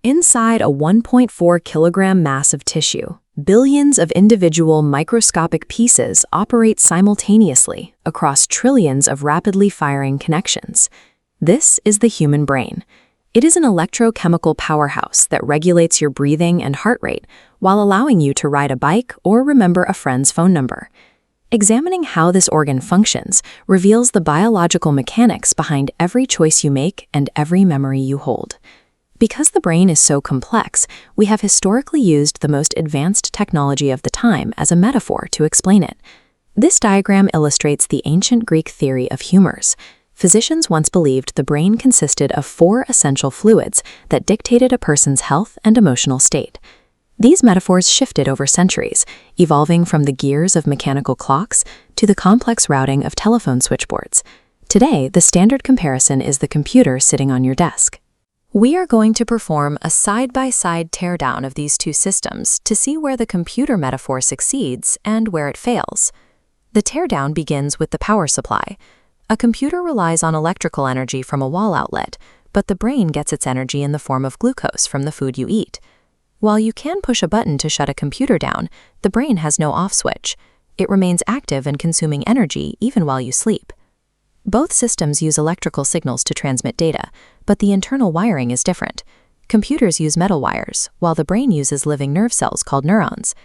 Inside a 1.4-kilogram mass of tissue, billions of individual microscopic pieces operate simultaneously across trillions of rapidly firing connections. This is the human brain. It is an electrochemical powerhouse that regulates your breathing and heart rate while allowing you to ride a bike or remember a friend's phone number. Examining how this organ functions reveals the biological mechanics behind every choice you make and every memory you hold. Because the brain is so complex, we have historically used the most advanced technology of the time as a metaphor to explain it. This diagram illustrates the ancient Greek theory of humors. Physicians once believed the brain consisted of 4 essential fluids that dictated a person's health and emotional state. These metaphors shifted over centuries, evolving from the gears of mechanical clocks to the complex routing of telephone switchboards. Today, the standard comparison is the computer sitting on your desk. We are going to perform a side-by-side teardown of these two systems to see where the computer metaphor succeeds and where it fails. The teardown begins with the power supply. A computer relies on electrical energy from a wall outlet, but the brain gets its energy in the form of glucose from the food you eat. While you can push a button to shut a computer down, the brain has no off switch. It remains active and consuming energy even while you sleep. Both systems use electrical signals to transmit data, but the internal wiring is different. Computers use metal wires, while the brain uses living nerve cells called neurons.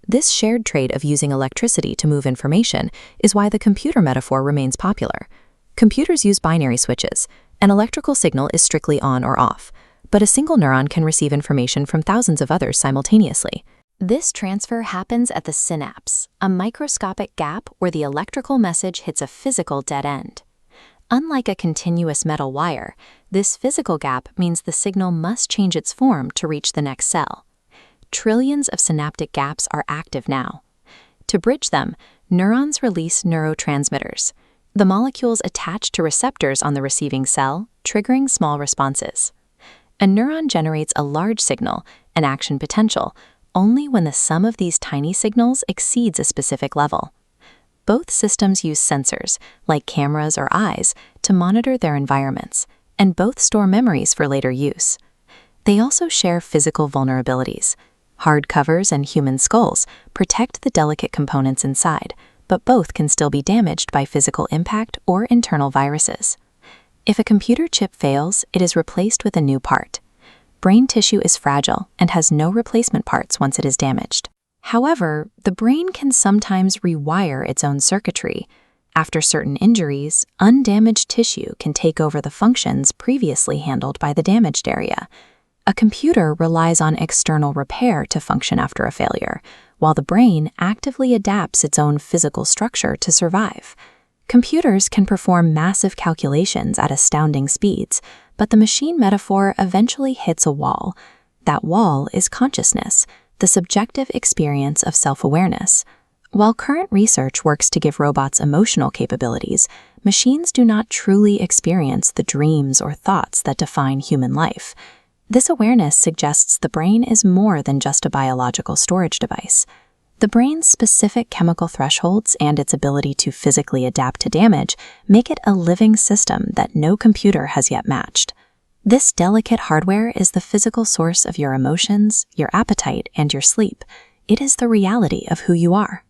This shared trait of using electricity to move information is why the computer metaphor remains popular. Computers use binary switches. An electrical signal is strictly on or off, but a single neuron can receive information from thousands of others simultaneously. This transfer happens at the synapse, a microscopic gap where the electrical message hits a physical dead end. Unlike a continuous metal wire, this physical gap means the signal must change its form to reach the next cell. Trillions of synaptic gaps are active now. To bridge them, neurons release neurotransmitters, the molecules attach to receptors on the receiving cell, triggering small responses. A neuron generates a large signal, an action potential, only when the sum of these tiny signals exceeds a specific level. Both systems use sensors, like cameras or eyes, to monitor their environments, and both store memories for later use. They also share physical vulnerabilities. Hard covers and human skulls protect the delicate components inside, but both can still be damaged by physical impact or internal viruses. If a computer chip fails, it is replaced with a new part. Brain tissue is fragile and has no replacement parts once it is damaged. However, the brain can sometimes rewire its own circuitry. After certain injuries, undamaged tissue can take over the functions previously handled by the damaged area. A computer relies on external repair to function after a failure, while the brain actively adapts its own physical structure to survive. Computers can perform massive calculations at astounding speeds, but the machine metaphor eventually hits a wall. That wall is consciousness, the subjective experience of self-awareness. While current research works to give robots emotional capabilities, machines do not truly experience the dreams or thoughts that define human life. This awareness suggests the brain is more than just a biological storage device. The brain's specific chemical thresholds and its ability to physically adapt to damage make it a living system that no computer has yet matched. This delicate hardware is the physical source of your emotions, your appetite, and your sleep. It is the reality of who you are.